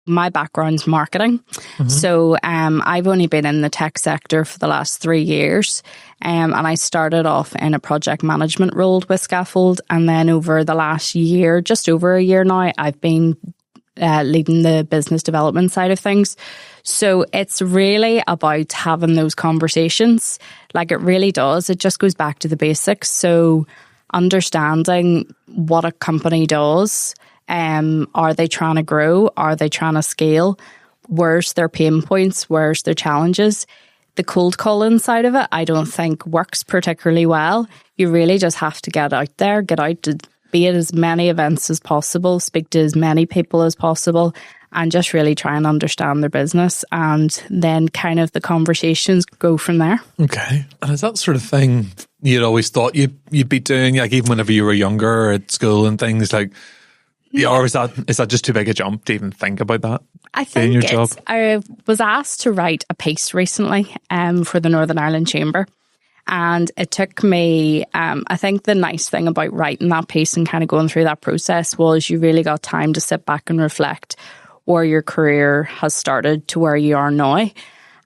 My background's marketing. So I've only been in the tech sector for the last 3 years. And I started off in a project management role with Scaffold. And then over the last year, just over a year now, I've been leading the business development side of things. So it's really about having those conversations. Like, it really does. It just goes back to the basics. So understanding what a company does. Are they trying to grow? Are they trying to scale? Where's their pain points? Where's their challenges? The cold calling side of it, I don't think works particularly well. You really just have to get out there, get out to be at as many events as possible, speak to as many people as possible, and just really try and understand their business. And then kind of the conversations go from there. Okay. And is that sort of thing you'd always thought you'd be doing, like even whenever you were younger at school and things like, yeah, or is that just too big a jump to even think about that? I think your job? I was asked to write a piece recently for the Northern Ireland Chamber. And it took me, I think the nice thing about writing that piece and kind of going through that process was you really got time to sit back and reflect where your career has started to where you are now.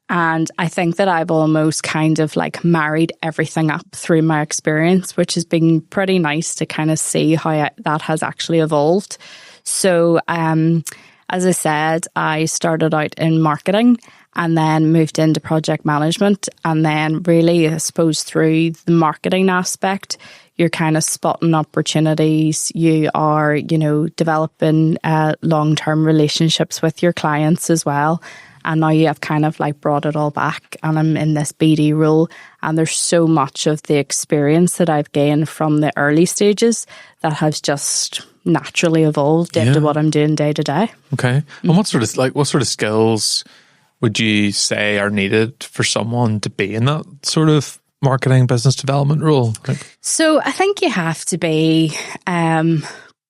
And I think that I've almost kind of like married everything up through my experience, which has been pretty nice to kind of see how that has actually evolved. So, as I said, I started out in marketing and then moved into project management. And then really, I suppose, through the marketing aspect, you're kind of spotting opportunities. You are, developing long-term relationships with your clients as well. And now you have kind of like brought it all back, and I'm in this BD role, and there's so much of the experience that I've gained from the early stages that has just naturally evolved into what I'm doing day to day. Okay. And what sort of skills would you say are needed for someone to be in that sort of marketing business development role? So I think you have to be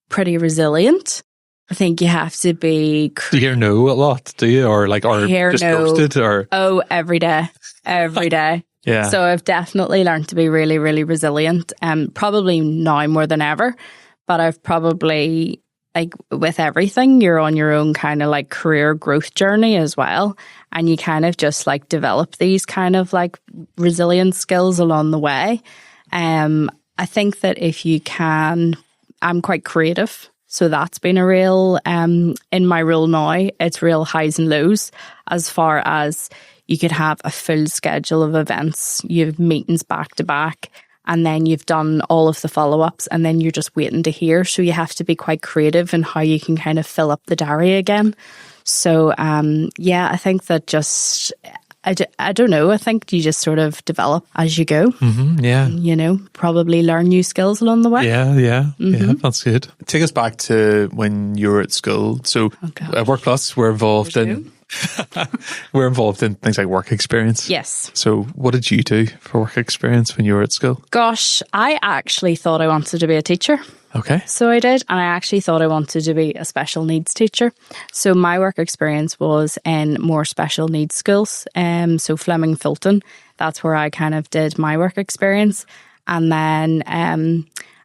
pretty resilient. I think you have to be... Do you hear no a lot, do you? Or just ghosted? Or Oh, every day. Every day. Yeah. So I've definitely learned to be really, really resilient. Probably now more than ever. But I've probably, like with everything, you're on your own kind of like career growth journey as well. And you kind of just like develop these kind of like resilient skills along the way. I think that if you can... I'm quite creative. So that's been a real, in my role now, it's real highs and lows as far as you could have a full schedule of events. You have meetings back to back, and then you've done all of the follow-ups, and then you're just waiting to hear. So you have to be quite creative in how you can kind of fill up the diary again. So, I think that just... I don't know. I think you just sort of develop as you go. Yeah. Probably learn new skills along the way. Yeah, that's good. Take us back to when you were at school. So at Workplus, we're involved in things like work experience. Yes. So what did you do for work experience when you were at school? Gosh, I actually thought I wanted to be a teacher. Okay. So I did. And I actually thought I wanted to be a special needs teacher. So my work experience was in more special needs schools. So Fleming Fulton, that's where I kind of did my work experience. And then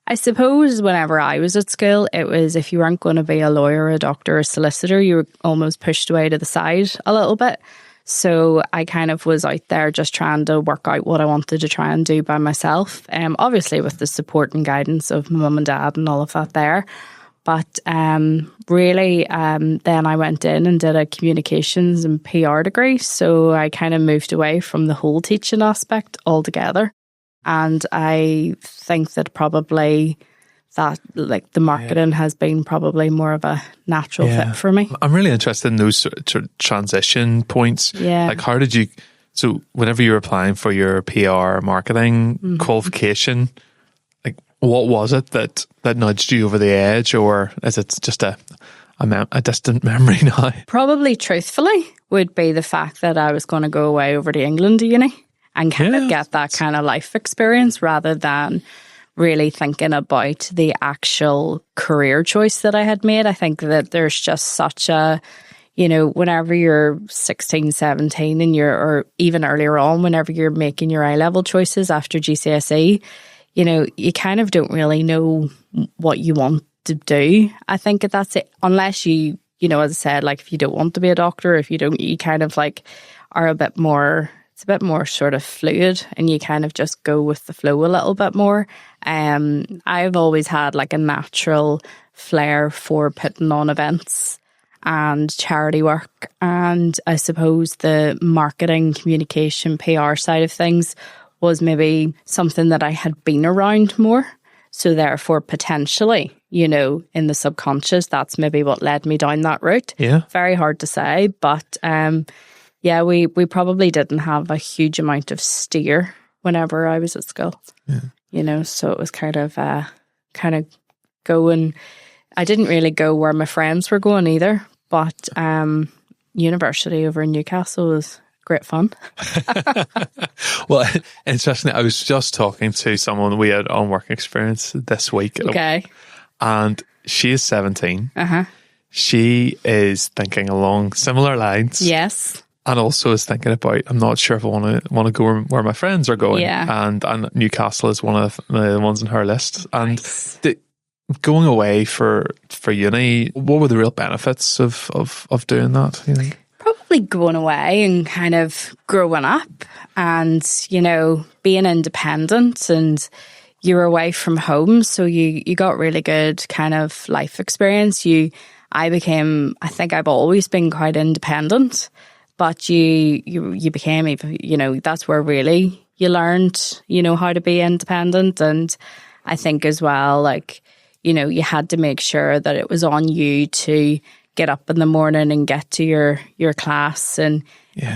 I suppose whenever I was at school, it was if you weren't going to be a lawyer, a doctor, a solicitor, you were almost pushed away to the side a little bit. So I kind of was out there just trying to work out what I wanted to try and do by myself. Obviously with the support and guidance of my mum and dad and all of that there. But really, then I went in and did a communications and PR degree. So I kind of moved away from the whole teaching aspect altogether. And I think that probably that like the marketing has been probably more of a natural fit for me. I'm really interested in those sort of transition points. Yeah. Like how did you, so whenever you were applying for your PR marketing qualification, like what was it that nudged you over the edge, or is it just a distant memory now? Probably truthfully would be the fact that I was going to go away over to England to uni and kind of get that kind of life experience rather than really thinking about the actual career choice that I had made. I think that there's just such a, whenever you're 16, 17 and or even earlier on, whenever you're making your A-level choices after GCSE, you kind of don't really know what you want to do. I think that's it, unless you you know, as I said, like if you don't want to be a doctor, if you don't, you kind of like are a bit more, it's a bit more sort of fluid and you kind of just go with the flow a little bit more. I've always had like a natural flair for putting on events and charity work, and I suppose the marketing, communication, PR side of things was maybe something that I had been around more. So therefore, potentially, you know, in the subconscious, that's maybe what led me down that route. Yeah. Very hard to say, but yeah, we probably didn't have a huge amount of steer whenever I was at school. Yeah. You know, so it was kind of going. I didn't really go where my friends were going either, but university over in Newcastle was great fun. Well, interestingly, I was just talking to someone we had on work experience this week. Okay. And she is 17. Uh-huh. She is thinking along similar lines. Yes. And also is thinking about, I'm not sure if I want to go where my friends are going. Yeah. And Newcastle is one of the ones on her list. And Nice. going away for uni, what were the real benefits of doing that, you think? Probably going away and kind of growing up and, you know, being independent, and you were away from home. So you got really good kind of life experience. I think I've always been quite independent, but you became, you know, that's where really you learned, you know, how to be independent. And I think as well, like, you know, you had to make sure that it was on you to get up in the morning and get to your class. And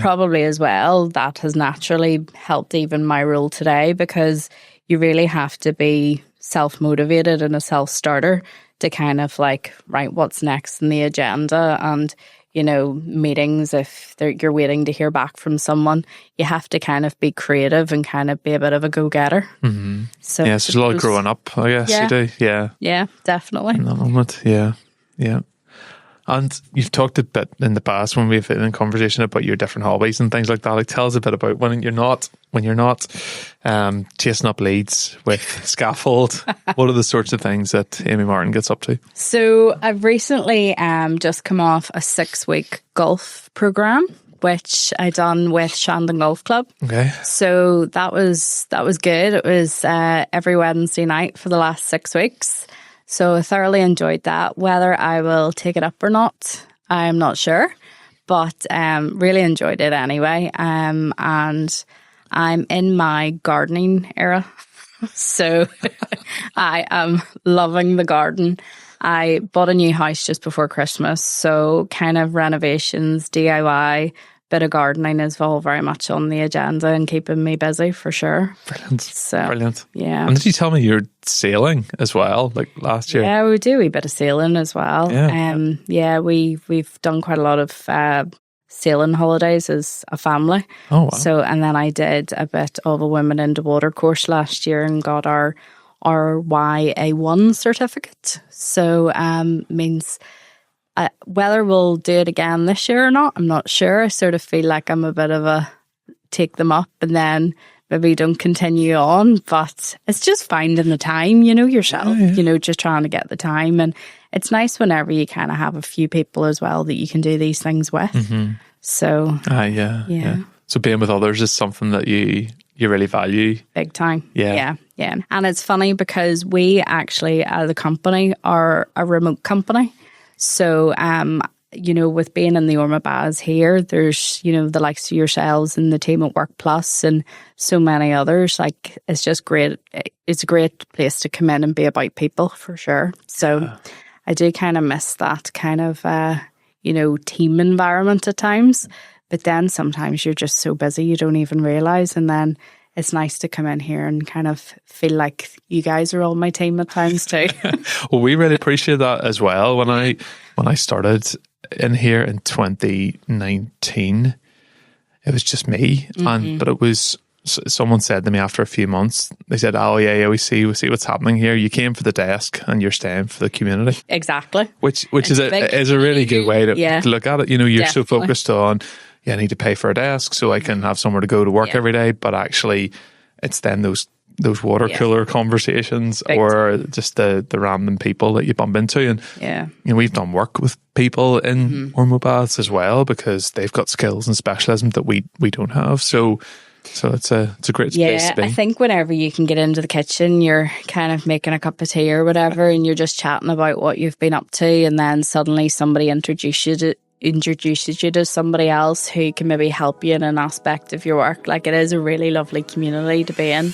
probably as well, that has naturally helped even my role today, because you really have to be self-motivated and a self-starter to kind of like, right, what's next in the agenda? And, you know, meetings, if you're waiting to hear back from someone, you have to kind of be creative and kind of be a bit of a go-getter. Mm-hmm. So yeah, so there's a lot of growing up, I guess you do. Yeah. Yeah, definitely. In that moment, yeah. And you've talked a bit in the past when we've been in conversation about your different hobbies and things like that. Like, tell us a bit about when you're not chasing up leads with Scaffold. What are the sorts of things that Amy Martin gets up to? So I've recently just come off a 6-week golf program, which I done with Shandon Golf Club. Okay. So that was good. It was every Wednesday night for the last 6 weeks. So I thoroughly enjoyed that. Whether I will take it up or not, I'm not sure, but really enjoyed it anyway. And I'm in my gardening era, so I am loving the garden. I bought a new house just before Christmas, so kind of renovations, DIY, bit of gardening is all very much on the agenda and keeping me busy for sure. Brilliant. So, brilliant. Yeah. And did you tell me you're sailing as well, like last year? Yeah, we do a bit of sailing as well. Yeah. We've done quite a lot of sailing holidays as a family. Oh, wow. So, and then I did a bit of a Women into Water course last year and got our YA1 certificate. So, means whether we'll do it again this year or not, I'm not sure. I sort of feel like I'm a bit of a take them up and then maybe don't continue on, but it's just finding the time, you know, yourself, you know, just trying to get the time. And it's nice whenever you kind of have a few people as well that you can do these things with. Mm-hmm. So, yeah. So being with others is something that you really value. Big time. Yeah. And it's funny because we actually, as a company, are a remote company. So, you know, with being in the Ormeau Baths here, there's, you know, the likes of yourselves and the team at Workplus and so many others. Like, it's just great. It's a great place to come in and be about people for sure. So I do kind of miss that kind of, you know, team environment at times. But then sometimes you're just so busy you don't even realise. And then it's nice to come in here and kind of feel like you guys are all my team at times too. Well, we really appreciate that as well. When I started in here in 2019, it was just me. Mm-hmm. But it was, someone said to me after a few months, they said, oh yeah, we see what's happening here. You came for the desk and you're staying for the community. Exactly. Which is a really good way to look at it. You know, you're so focused on, I need to pay for a desk so I can have somewhere to go to work every day. But actually, it's then those those water cooler conversations, or just the random people that you bump into. And we've done work with people in Ormeau Baths as well, because they've got skills and specialism that we don't have. So it's a great space to be. I think whenever you can get into the kitchen, you're kind of making a cup of tea or whatever, and you're just chatting about what you've been up to, and then suddenly somebody introduces you to somebody else who can maybe help you in an aspect of your work. Like, it is a really lovely community to be in.